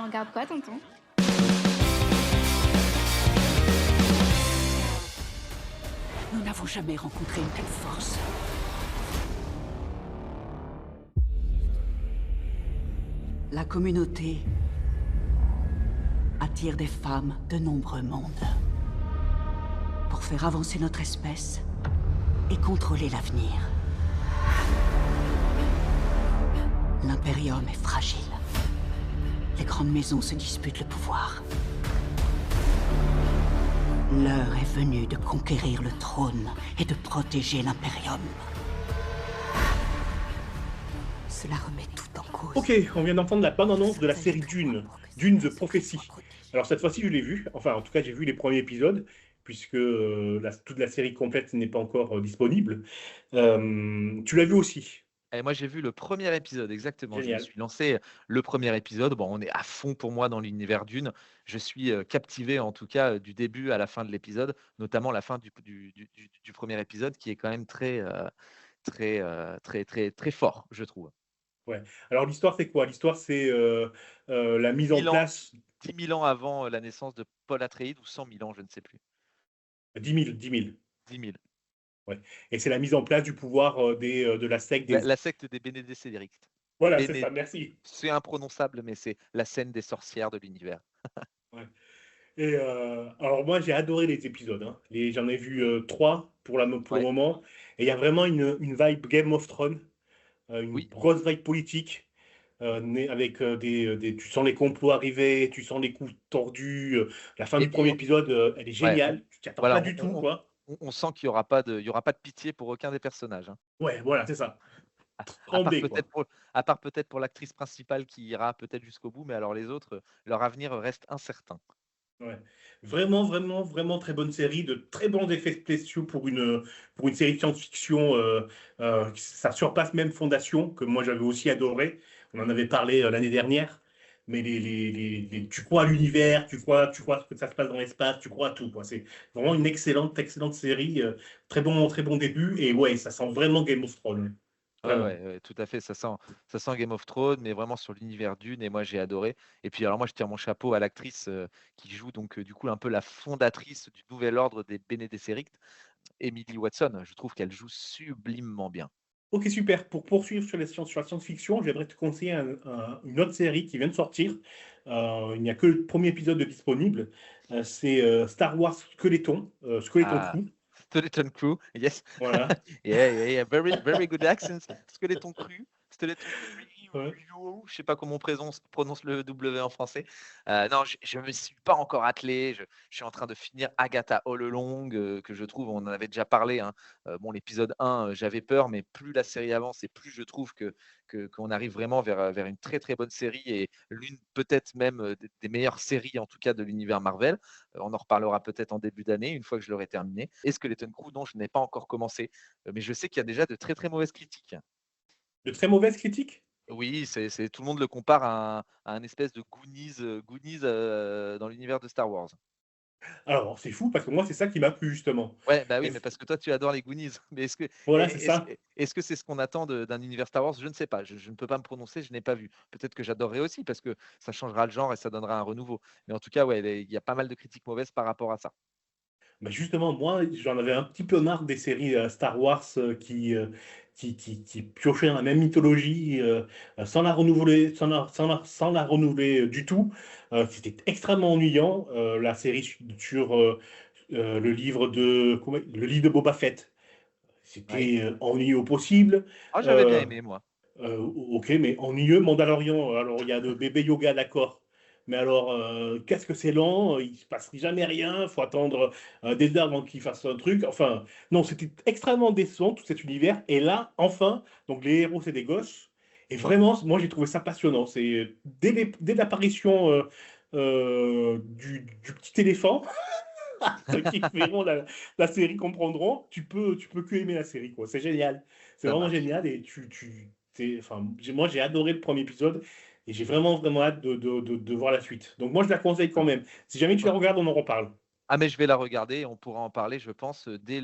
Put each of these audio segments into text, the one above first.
T'en regardes quoi, tonton? Nous n'avons jamais rencontré une telle force. La communauté attire des femmes de nombreux mondes pour faire avancer notre espèce et contrôler l'avenir. L'Imperium est fragile. Les grandes maisons se disputent le pouvoir. L'heure est venue de conquérir le trône et de protéger l'Imperium. Cela remet tout en cause. Ok, on vient d'entendre la bande-annonce de la série Dune, Dune The Prophecy. Alors cette fois-ci, je l'ai vue. Enfin, en tout cas, j'ai vu les premiers épisodes, puisque toute la série complète n'est pas encore disponible. Tu l'as vu aussi. Et moi, j'ai vu le premier épisode, exactement. Je me Génial. suis lancé le premier épisode. Bon, on est à fond pour moi dans l'univers Dune. Je suis captivé, en tout cas, du début à la fin de l'épisode, notamment la fin du premier épisode, qui est quand même très fort, je trouve. Ouais. Alors l'histoire, c'est quoi? L'histoire, c'est la mise 10 en 000 ans, place. 10 000 ans avant la naissance de Paul Atreides, ou 100 000 ans, je ne sais plus. 10 000, 10 000. 10 000. Ouais. Et c'est la mise en place du pouvoir de la secte La, des... la secte des Bene Gesserit. Voilà, c'est ça, merci. C'est imprononçable, mais c'est la scène des sorcières de l'univers. Ouais. Et alors moi, j'ai adoré les épisodes, hein. J'en ai vu 3 pour le Ouais. moment. Et il y a vraiment une vibe Game of Thrones, une Oui. grosse vibe politique, avec tu sens les complots arriver, tu sens les coups tordus. La fin Et, du premier et épisode, elle est ouais, géniale. Tu t'y attends pas voilà, du tout, quoi. on sent qu'il y aura pas de pitié pour aucun des personnages, hein. Ouais, voilà, c'est ça. À Plan part B, peut-être quoi. pour l'actrice principale qui ira peut-être jusqu'au bout, mais alors les autres, leur avenir reste incertain. Ouais. Vraiment, vraiment, vraiment très bonne série, de très bons effets spéciaux pour une série de science-fiction. Ça surpasse même Fondation, que moi j'avais aussi adoré. On en avait parlé l'année dernière. Mais tu crois à l'univers, tu crois que ça se passe dans l'espace, tu crois à tout, quoi. C'est vraiment une excellente, excellente série. Très bon début. Et ouais, ça sent vraiment Game of Thrones. Ouais, Vraiment. ouais, ouais, tout à fait, ça sent Game of Thrones, mais vraiment sur l'univers Dune, et moi j'ai adoré. Et puis alors moi je tire mon chapeau à l'actrice, qui joue donc, du coup un peu la fondatrice du nouvel ordre des Bene Gesserit, Emily Watson. Je trouve qu'elle joue sublimement bien. Ok, super. Pour poursuivre sur la science-fiction, j'aimerais te conseiller une autre série qui vient de sortir. Il n'y a que le premier épisode de disponible. C'est Star Wars Skeleton, Skeleton Ah, Crew. Skeleton Crew, yes. Voilà. Yeah, yeah, yeah, very, very good accents. Skeleton Crew, Ouais. je sais pas comment on prononce le W en français. Non, je me suis pas encore attelé. Je suis en train de finir Agatha All Along, que je trouve, on en avait déjà parlé, hein. Bon, l'épisode 1, j'avais peur, mais plus la série avance et plus je trouve qu'on arrive vraiment vers une très très bonne série, et l'une peut-être même des meilleures séries en tout cas de l'univers Marvel. On en reparlera peut-être en début d'année, une fois que je l'aurai terminé. Et Skeleton Crew, dont je n'ai pas encore commencé, mais je sais qu'il y a déjà de très très mauvaises critiques. De très mauvaises critiques? Oui, tout le monde le compare à un espèce de Goonies, dans l'univers de Star Wars. Alors, c'est fou parce que moi, c'est ça qui m'a plu, justement. Ouais, bah oui, mais Est-ce- parce que toi, tu adores les Goonies. Mais Voilà, c'est est-ce ça. est-ce que c'est ce qu'on attend d'un univers Star Wars? Je ne sais pas. Je ne peux pas me prononcer, je n'ai pas vu. Peut-être que j'adorerais aussi, parce que ça changera le genre et ça donnera un renouveau. Mais en tout cas, ouais, il y a pas mal de critiques mauvaises par rapport à ça. Bah, justement, moi, j'en avais un petit peu marre des séries Star Wars qui piochaient dans la même mythologie sans la renouveler, sans la renouveler du tout. C'était extrêmement ennuyant. La série sur le livre de Boba Fett, Oui. c'était ennuyeux au possible. Ah, j'avais bien Euh, aimé, moi. ok, mais ennuyeux, Mandalorian. Alors, il y a le bébé yoga, d'accord. Mais alors, qu'est-ce que c'est lent? Il se passe jamais rien. Faut attendre des heures avant qu'il fasse un truc. Enfin, non, c'était extrêmement décevant, tout cet univers. Et là, enfin, donc les héros, c'est des gosses. Et vraiment, moi, j'ai trouvé ça passionnant. C'est dès l'apparition du petit éléphant, ceux qui verront la série comprendront, tu peux que aimer la série, quoi. C'est génial. C'est Ça vraiment marche. génial. Et enfin, moi, j'ai adoré le premier épisode et j'ai vraiment, vraiment hâte de voir la suite. Donc, moi, je la conseille quand même. Si jamais tu la regardes, on en reparle. Ah, mais je vais la regarder, et on pourra en parler, je pense, dès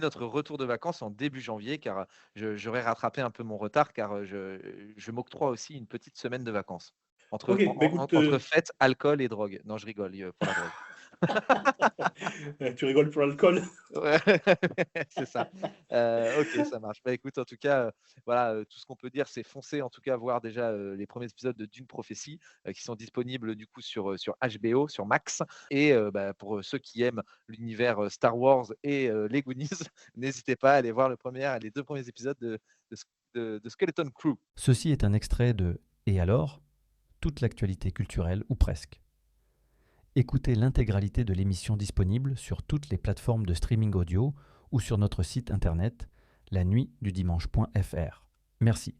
notre retour de vacances en début janvier, car j'aurai rattrapé un peu mon retard, car je m'octroie aussi une petite semaine de vacances. Entre, Ok, bah écoute, entre fête, alcool et drogue. Non, je rigole pour la drogue. tu rigoles pour l'alcool. Ouais, c'est ça. Ok, ça marche. Bah, écoute, en tout cas, voilà, tout ce qu'on peut dire, c'est foncer, en tout cas, voir déjà les premiers épisodes de Dune Prophétie qui sont disponibles du coup sur HBO, sur Max. Et bah, pour ceux qui aiment l'univers Star Wars et les Goonies, n'hésitez pas à aller voir les 2 premiers épisodes de Skeleton Crew. Ceci est un extrait de Et alors ? Toute l'actualité culturelle, ou presque. Écoutez l'intégralité de l'émission disponible sur toutes les plateformes de streaming audio ou sur notre site internet lanuitdudimanche.fr. Merci.